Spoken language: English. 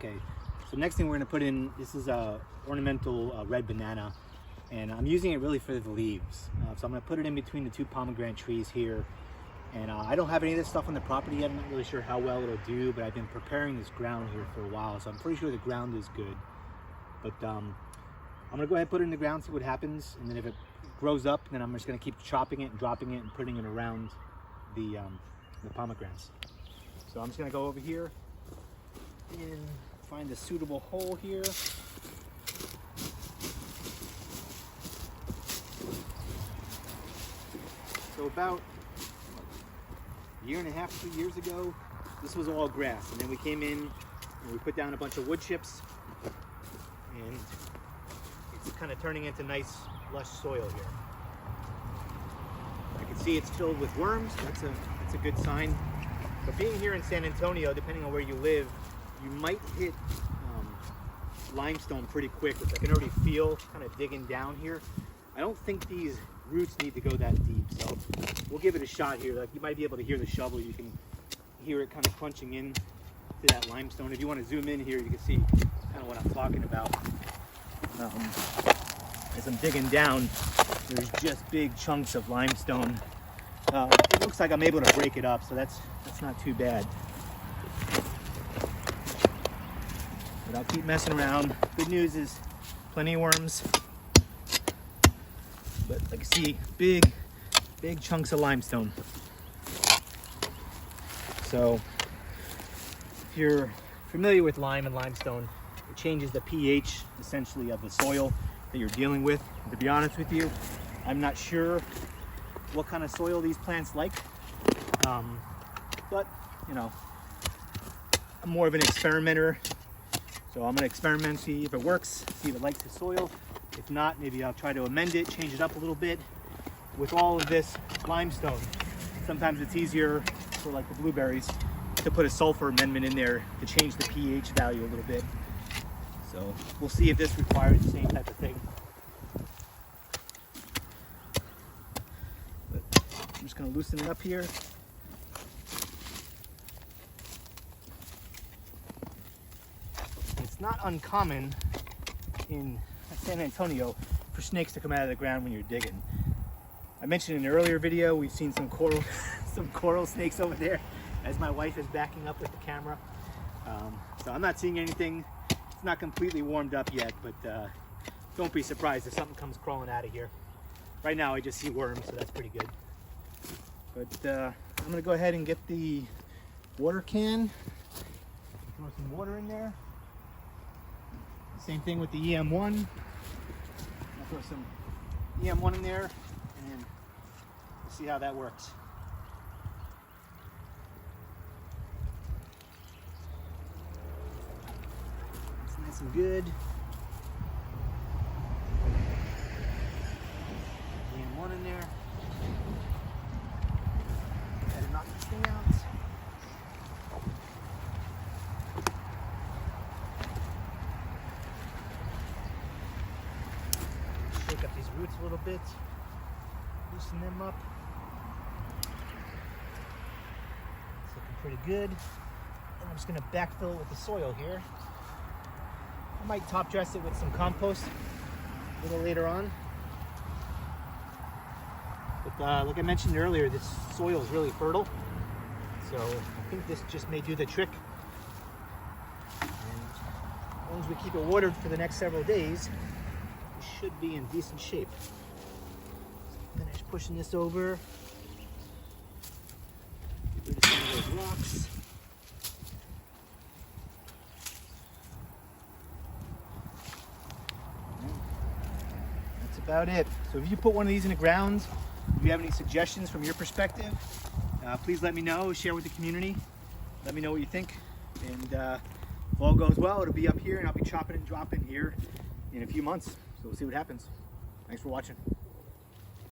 Okay, so next thing we're going to put in, this is a ornamental red banana, and I'm using it really for the leaves. So I'm going to put it in between the two pomegranate trees here. And I don't have any of this stuff on the property yet. I'm not really sure how well it'll do, but I've been preparing this ground here for a while, so I'm pretty sure the ground is good. But I'm going to go ahead and put it in the ground, see what happens, and then if it grows up, then I'm just going to keep chopping it and dropping it and putting it around the pomegranates. So I'm just going to go over here and find a suitable hole here. So about a year and a half, 2 years ago, this was all grass, and then we came in and we put down a bunch of wood chips, and it's kind of turning into nice lush soil here. I can see it's filled with worms. That's a good sign. But being here in San Antonio, depending on where you live, you might hit limestone pretty quick, which I can already feel kind of digging down here. I don't think these roots need to go that deep, so we'll give it a shot here. Like, you might be able to hear the shovel. You can hear it kind of crunching in to that limestone. If you want to zoom in here, you can see kind of what I'm talking about. As I'm digging down, there's just big chunks of limestone. It looks like I'm able to break it up, so that's not too bad. But I'll keep messing around. Good news is plenty of worms. But like you see, big chunks of limestone. So if you're familiar with lime and limestone, it changes the pH essentially of the soil that you're dealing with. And to be honest with you, I'm not sure what kind of soil these plants like. But you know, I'm more of an experimenter. So I'm gonna experiment, see if it works, see if it likes the soil. If not, maybe I'll try to amend it, change it up a little bit. With all of this limestone, sometimes it's easier for like the blueberries to put a sulfur amendment in there to change the pH value a little bit. So we'll see if this requires the same type of thing. But I'm just gonna loosen it up here. It's not uncommon in San Antonio for snakes to come out of the ground when you're digging. I mentioned in an earlier video, we've seen some coral snakes over there as my wife is backing up with the camera. So I'm not seeing anything. It's not completely warmed up yet, but don't be surprised if something comes crawling out of here. Right now I just see worms, so that's pretty good. But I'm gonna go ahead and get the water can. Throw some water in there. Same thing with the EM1. I'll throw some EM1 in there and we'll see how that works. It's nice and good. EM1 in there. Try to knock this thing out. Shake up these roots a little bit, loosen them up. It's looking pretty good. And I'm just going to backfill it with the soil here. I might top dress it with some compost a little later on. But like I mentioned earlier, this soil is really fertile. So I think this just may do the trick. And as long as we keep it watered for the next several days, should be in decent shape. Finish pushing this over. Get rid of some of those rocks. That's about it. So if you put one of these in the ground, if you have any suggestions from your perspective, please let me know. Share with the community. Let me know what you think. And if all goes well, it'll be up here, and I'll be chopping and dropping here in a few months. So we'll see what happens. Thanks for watching.